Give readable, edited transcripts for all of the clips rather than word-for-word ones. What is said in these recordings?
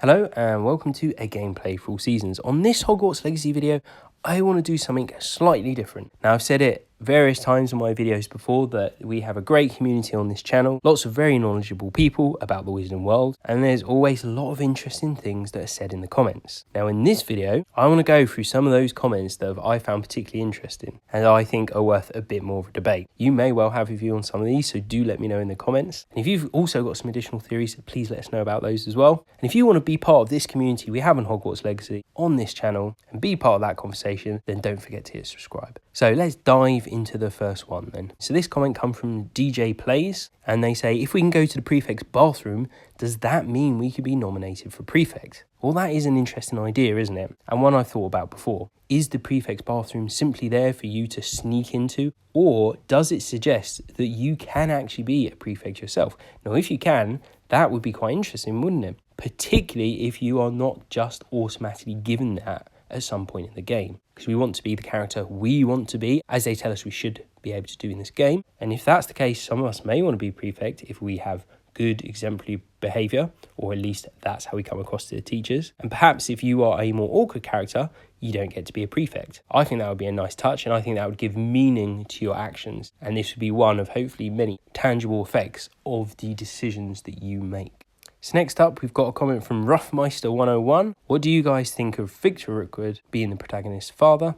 Hello and welcome to a gameplay for all seasons. On this Hogwarts Legacy video, I want to do something slightly different. Now, I've said it various times in my videos before that we have a great community on this channel, lots of very knowledgeable people about the Wizarding world, and there's always a lot of interesting things that are said in the comments. Now, in this video, I want to go through some of those comments that I found particularly interesting and I think are worth a bit more of a debate. You may well have a view on some of these, so do let me know in the comments. And if you've also got some additional theories, please let us know about those as well. And if you want to be part of this community we have on Hogwarts Legacy on this channel and be part of that conversation, then don't forget to hit subscribe. So let's dive into the first one then. So this comment comes from DJ Plays, and they say, if we can go to the Prefect's bathroom, does that mean we could be nominated for Prefect? Well, that is an interesting idea, isn't it? And one I've thought about before. Is the Prefect's bathroom simply there for you to sneak into? Or does it suggest that you can actually be a Prefect yourself? Now, if you can, that would be quite interesting, wouldn't it? Particularly if you are not just automatically given that at some point in the game. Because we want to be the character we want to be, as they tell us we should be able to do in this game. And if that's the case, some of us may want to be Prefect if we have good exemplary behaviour, or at least that's how we come across to the teachers. And perhaps if you are a more awkward character, you don't get to be a Prefect. I think that would be a nice touch, and I think that would give meaning to your actions. And this would be one of hopefully many tangible effects of the decisions that you make. So next up, we've got a comment from Roughmeister101. What do you guys think of Victor Rookwood being the protagonist's father?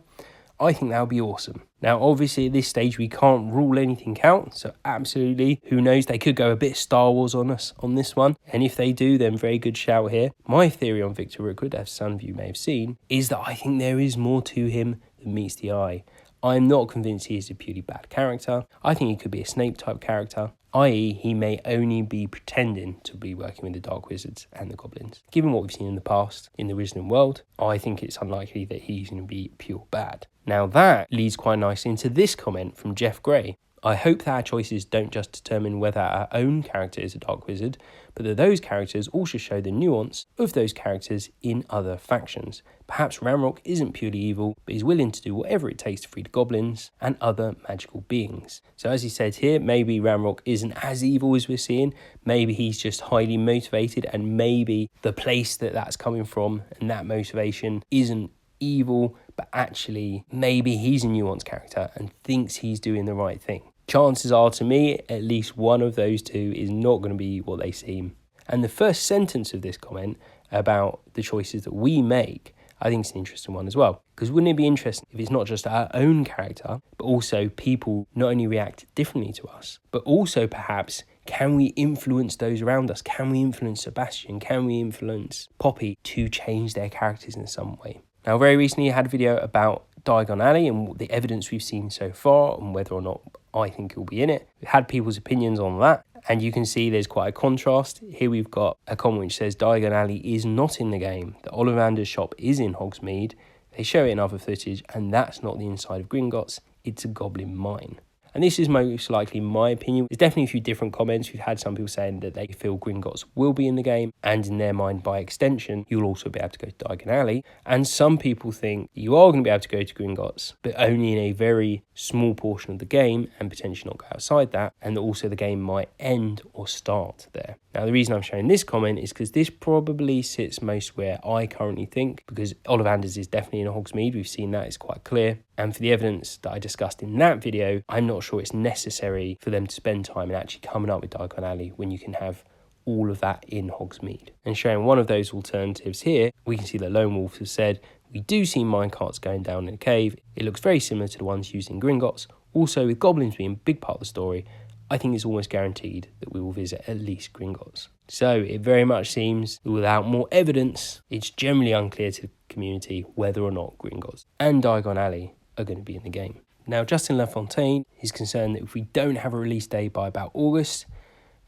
I think that would be awesome. Now, obviously, at this stage, we can't rule anything out. So absolutely, who knows? They could go a bit Star Wars on us on this one. And if they do, then very good shout here. My theory on Victor Rookwood, as some of you may have seen, is that I think there is more to him than meets the eye. I'm not convinced he is a purely bad character. I think he could be a Snape-type character, i.e. he may only be pretending to be working with the Dark Wizards and the Goblins. Given what we've seen in the past in the Wizarding world, I think it's unlikely that he's going to be pure bad. Now that leads quite nicely into this comment from Jeff Gray. I hope that our choices don't just determine whether our own character is a Dark Wizard, but that those characters also show the nuance of those characters in other factions. Perhaps Ranrock isn't purely evil, but is willing to do whatever it takes to free the goblins and other magical beings. So as he said here, maybe Ranrock isn't as evil as we're seeing, maybe he's just highly motivated, and maybe the place that that's coming from and that motivation isn't evil, but actually maybe he's a nuanced character and thinks he's doing the right thing. Chances are, to me, at least one of those two is not going to be what they seem. And the first sentence of this comment about the choices that we make, I think it's an interesting one as well. Because wouldn't it be interesting if it's not just our own character, but also people not only react differently to us, but also perhaps can we influence those around us? Can we influence Sebastian? Can we influence Poppy to change their characters in some way? Now, very recently I had a video about Diagon Alley and the evidence we've seen so far and whether or not I think it'll be in it. We had people's opinions on that, and you can see there's quite a contrast. Here we've got a comment which says Diagon Alley is not in the game. The Ollivander's shop is in Hogsmeade. They show it in other footage, and that's not the inside of Gringotts. It's a goblin mine. And this is most likely my opinion. There's definitely a few different comments. We've had some people saying that they feel Gringotts will be in the game, and in their mind, by extension, you'll also be able to go to Diagon Alley. And some people think you are going to be able to go to Gringotts, but only in a very small portion of the game, and potentially not go outside that, and also the game might end or start there. Now, the reason I'm showing this comment is because this probably sits most where I currently think, because Ollivander's is definitely in Hogsmeade. We've seen that, it's quite clear. And for the evidence that I discussed in that video, I'm not sure it's necessary for them to spend time in actually coming up with Diagon Alley when you can have all of that in Hogsmeade. And showing one of those alternatives here, we can see that Lone Wolf has said, we do see minecarts going down in a cave. It looks very similar to the ones used in Gringotts. Also, with goblins being a big part of the story, I think it's almost guaranteed that we will visit at least Gringotts. So it very much seems that without more evidence, it's generally unclear to the community whether or not Gringotts and Diagon Alley are going to be in the game. Now, Justin Lafontaine is concerned that if we don't have a release date by about August,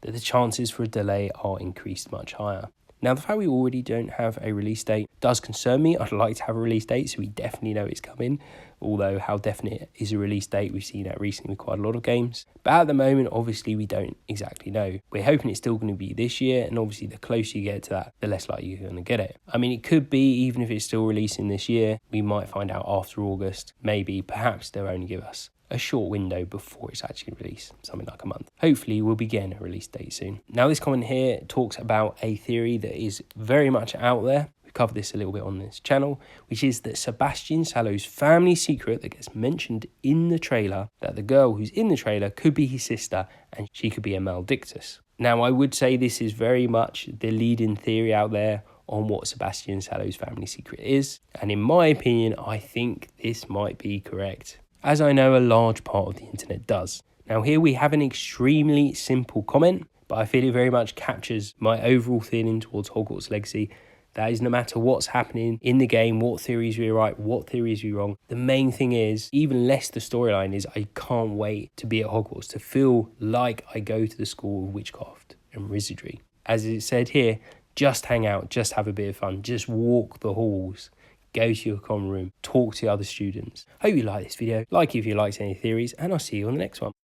that the chances for a delay are increased much higher. Now, the fact we already don't have a release date does concern me. I'd like to have a release date so we definitely know it's coming. Although how definite is a release date, we've seen that recently with quite a lot of games. But at the moment, obviously, we don't exactly know. We're hoping it's still going to be this year. And obviously, the closer you get to that, the less likely you're going to get it. I mean, it could be, even if it's still releasing this year, we might find out after August. Maybe, perhaps they'll only give us a short window before it's actually released, something like a month. Hopefully we'll be getting a release date soon. Now this comment here talks about a theory that is very much out there. We've covered this a little bit on this channel, which is that Sebastian Sallow's family secret that gets mentioned in the trailer, that the girl who's in the trailer could be his sister and she could be a Maledictus. Now I would say this is very much the leading theory out there on what Sebastian Sallow's family secret is, and in my opinion I think this might be correct, as I know a large part of the internet does. Now here we have an extremely simple comment, but I feel it very much captures my overall feeling towards Hogwarts Legacy. That is, no matter what's happening in the game, what theories we right, what theories we wrong, the main thing is, even less the storyline, is I can't wait to be at Hogwarts, to feel like I go to the school of witchcraft and wizardry. As it said here, just hang out, just have a bit of fun, just walk the halls, go to your common room, talk to other students. Hope you like this video, like if you liked any theories, and I'll see you on the next one.